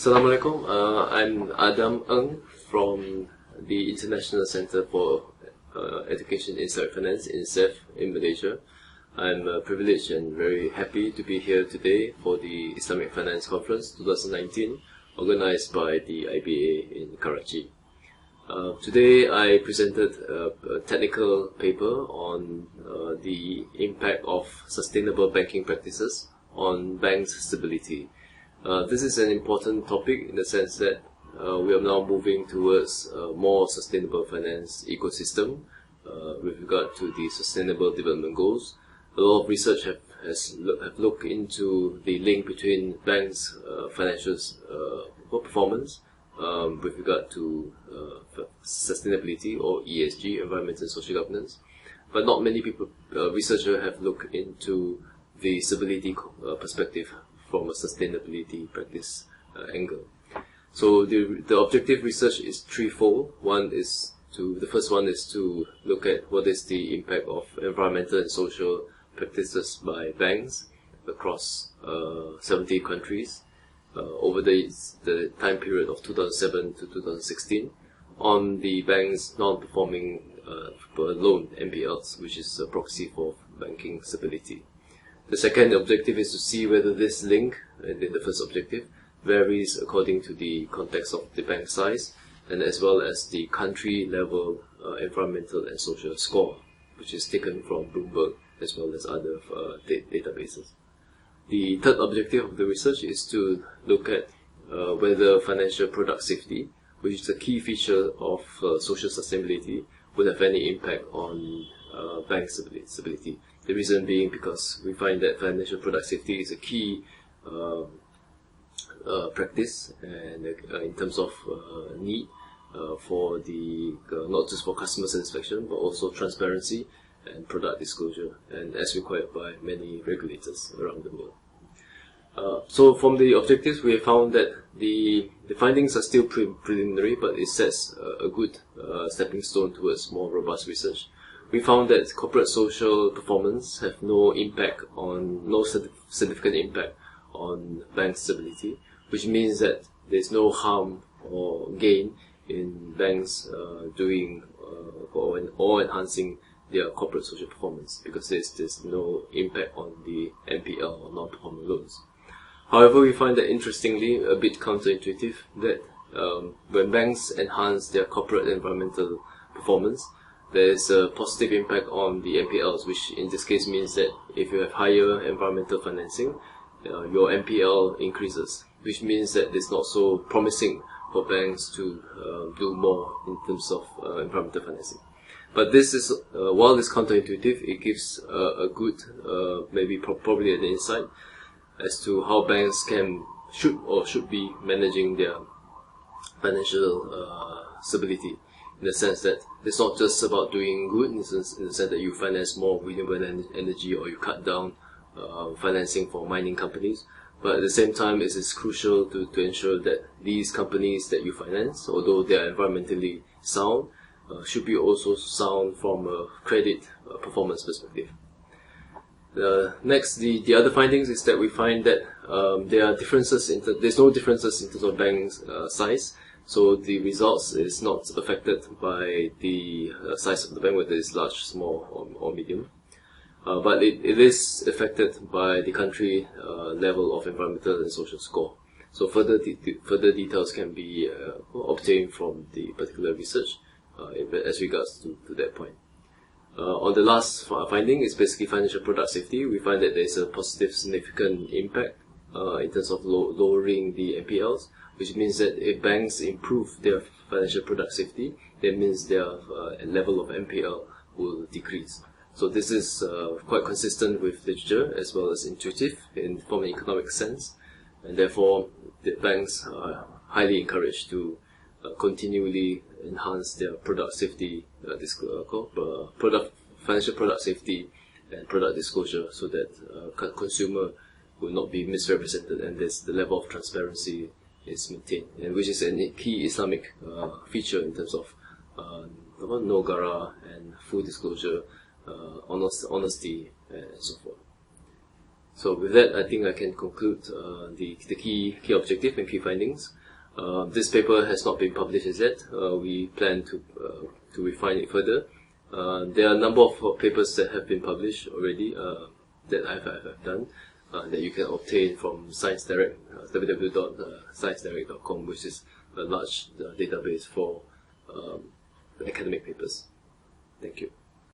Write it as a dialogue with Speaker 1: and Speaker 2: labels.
Speaker 1: Assalamualaikum. I'm Adam Ng from the International Center for Education in Islamic Finance, INCEIF, in Malaysia. I'm privileged and very happy to be here today for the Islamic Finance Conference 2019, organized by the IBA in Karachi. Today I presented a technical paper on the impact of sustainable banking practices on banks' stability. This is an important topic in the sense that we are now moving towards a more sustainable finance ecosystem with regard to the Sustainable Development Goals. A lot of research have looked into the link between banks' financial performance with regard to sustainability, or ESG, environmental and social governance. But not many researchers have looked into the stability perspective from a sustainability practice angle. So the objective research is threefold. The first one is to look at what is the impact of environmental and social practices by banks across 70 countries over the time period of 2007 to 2016 on the bank's non-performing loan, NPLs, which is a proxy for banking stability. The second objective is to see whether this link, the first objective, varies according to the context of the bank size, and as well as the country level environmental and social score, which is taken from Bloomberg as well as other databases. The third objective of the research is to look at whether financial product safety, which is a key feature of social sustainability, would have any impact on bank stability. The reason being because we find that financial product safety is a key practice, and in terms of need for the not just for customer satisfaction but also transparency and product disclosure, and as required by many regulators around the world. So from the objectives, we have found that the findings are still preliminary, but it sets a good stepping stone towards more robust research. We found that corporate social performance have no significant impact on bank stability, which means that there's no harm or gain in banks doing or enhancing their corporate social performance, because there's no impact on the NPL or non-performing loans. However, we find that, interestingly, a bit counterintuitive, that when banks enhance their corporate environmental performance, there is a positive impact on the NPLs, which in this case means that if you have higher environmental financing, your NPL increases, which means that it's not so promising for banks to do more in terms of environmental financing. But this is, while it's counterintuitive, it gives a good, probably an insight as to how banks should be managing their financial stability, in the sense that it's not just about doing good in the sense that you finance more renewable energy or you cut down financing for mining companies, but at the same time it is crucial to ensure that these companies that you finance, although they are environmentally sound, should be also sound from a credit performance perspective. Next, the other findings is that we find that there are differences there's no differences in terms of banks' size. So the results is not affected by the size of the bank, whether it's large, small, or medium. But it is affected by the country level of environmental and social score. So further details can be obtained from the particular research as regards to that point. On the last finding is basically financial product safety. We find that there is a positive, significant impact in terms of lowering the NPLs, which means that if banks improve their financial product safety, that means their level of NPL will decrease. So this is quite consistent with literature as well as intuitive from an economic sense, and therefore the banks are highly encouraged to continually enhance their product safety, financial product safety and product disclosure, so that consumer will not be misrepresented and the level of transparency is maintained, and which is a key Islamic feature in terms of no gara and full disclosure, honesty, and so forth. So with that, I think I can conclude the key objective and key findings. This paper has not been published as yet. We plan to refine it further. There are a number of papers that have been published already that I've done that you can obtain from Science Direct, www.sciencedirect.com, which is a large database for academic papers. Thank you.